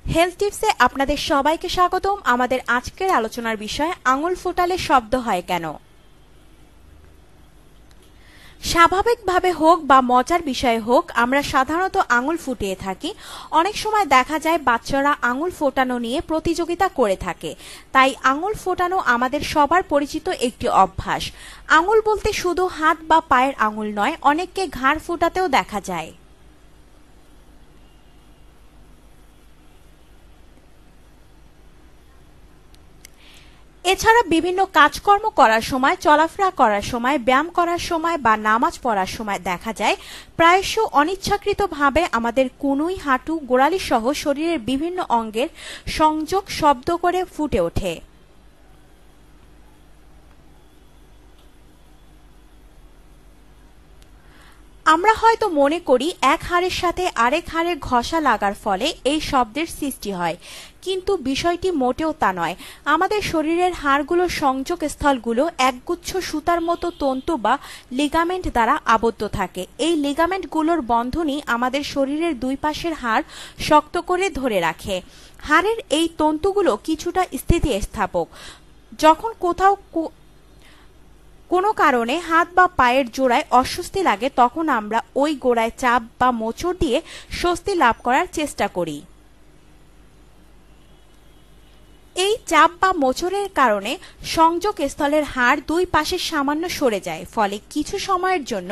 Health টিপসে আপনাদের সবাইকে স্বাগতম। আমাদের আজকের আলোচনার বিষয় আঙুল ফোটালে শব্দ হয় কেন। স্বাভাবিকভাবে হোক বা মজার বিষয়ে হোক, আমরা সাধারণত আঙুল ফুটিয়ে থাকি। অনেক সময় দেখা যায় বাচ্চারা আঙুল ফোটানো নিয়ে প্রতিযোগিতা করে থাকে। তাই আঙুল ফোটানো আমাদের সবার পরিচিত একটি অভ্যাস। আঙুল বলতে শুধু হাত বা পায়ের আঙুল নয়, অনেককে ঘাড় ফোটাতেও দেখা যায়। এছাড়া বিভিন্ন কাজকর্ম করার সময়, চলাফেরা করার সময়, ব্যায়াম করার সময় বা নামাজ পড়ার সময় দেখা যায় প্রায়শ অনিচ্ছাকৃতভাবে আমাদের কনুই, হাঁটু, গোড়ালি সহ শরীরের বিভিন্ন অঙ্গের সংযোগ শব্দ করে ফুটে ওঠে। আমরা হয়তো মনে করি এক হাড়ের সাথে আরেক হাড়ের ঘষা লাগার ফলে এই শব্দের সৃষ্টি হয়, কিন্তু বিষয়টি মোটেও তা নয়। আমাদের শরীরের হাড়গুলোর সংযোগ স্থলগুলো একগুচ্ছ সুতার মতো তন্তু বা লিগামেন্ট দ্বারা আবদ্ধ থাকে। এই লিগামেন্টগুলোর বন্ধনই আমাদের শরীরের দুই পাশের হাড় শক্ত করে ধরে রাখে। হাড়ের এই তন্তুগুলো কিছুটা স্থিতিস্থাপক। যখন কোথাও কোনো কারণে হাত বা পায়ের জোড়ায় অস্বস্তি লাগে, তখন আমরা ওই গোড়ায় চাপ বা মোচড় দিয়ে স্বস্তি লাভ করার চেষ্টা করি। এই চাপ বা মোচড়ের কারণে সংযোগ স্থলের হাড় দুই পাশে সামান্য সরে যায়, ফলে কিছু সময়ের জন্য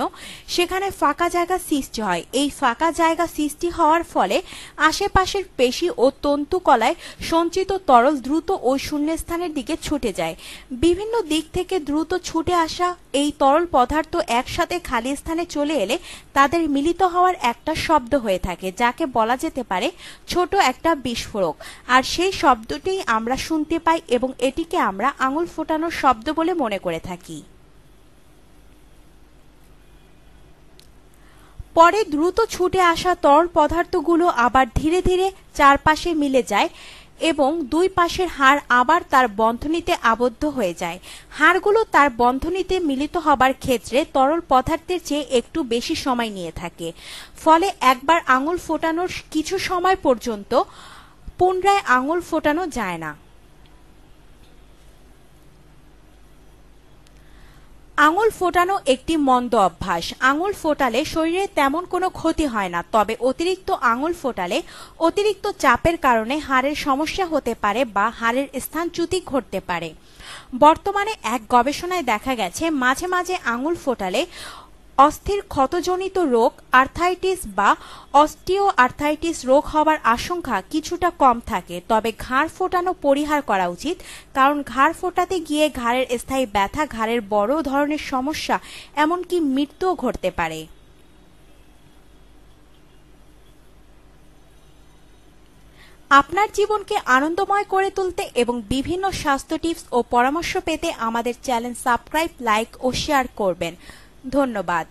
সেখানে ফাঁকা জায়গা সৃষ্টি হয়। এই ফাঁকা জায়গা সৃষ্টি হওয়ার ফলে আশেপাশের পেশি ও তন্তুকলায় সঞ্চিত তরল দ্রুত ওই শূন্যস্থানের দিকে ছুটে যায়। বিভিন্ন দিক থেকে দ্রুত ছুটে আসা এই তরল পদার্থ একসাথে খালি স্থানে চলে এলে তাদের মিলিত হওয়ার একটা শব্দ হয়ে থাকে, যাকে বলা যেতে পারে ছোট একটা বিস্ফোরক। আর সেই শব্দটি আমরা শুনতে পাই এবং এটিকে আমরা আঙুল ফোটানোর শব্দ বলে মনে করে থাকি। পরে দ্রুত ছুটে আসা তরল পদার্থগুলো আবার ধীরে ধীরে চারপাশে মিলে যায় এবং দুই পাশের হাড় আবার তার বন্ধনীতে আবদ্ধ হয়ে যায়। হাড়গুলো তার বন্ধনীতে মিলিত হবার ক্ষেত্রে তরল পদার্থের চেয়ে একটু বেশি সময় নিয়ে থাকে, ফলে একবার আঙুল ফোটানোর কিছু সময় পর্যন্ত পুনরায় আঙুল ফোটানো যায় না। আঙুল ফোটানো একটি মন্দ অভ্যাস। আঙুল ফোটালে শরীরে তেমন কোনো ক্ষতি হয় না, তবে অতিরিক্ত আঙুল ফোটালে অতিরিক্ত চাপের কারণে হাড়ের সমস্যা হতে পারে বা হাড়ের স্থানচ্যুতি ঘটতে পারে। বর্তমানে এক গবেষণায় দেখা গেছে মাঝে মাঝে আঙুল ফোটালে অস্থির ক্ষতজনিত রোগ, আর্থ্রাইটিস বা অস্টিও আর্থ্রাইটিস রোগ হবার আশঙ্কা কিছুটা কম থাকে। তবে ঘাড় ফোটানো পরিহার করা উচিত, কারণ ঘাড় ফোটাতে গিয়ে ঘাড়ের স্থায়ী ব্যথা, ঘাড়ের বড় ধরনের সমস্যা, এমনকি মৃত্যুও ঘটতে পারে। আপনার জীবনকে আনন্দময় করে তুলতে এবং বিভিন্ন স্বাস্থ্য টিপস ও পরামর্শ পেতে আমাদের চ্যানেল সাবস্ক্রাইব, লাইক ও শেয়ার করবেন। ধন্যবাদ।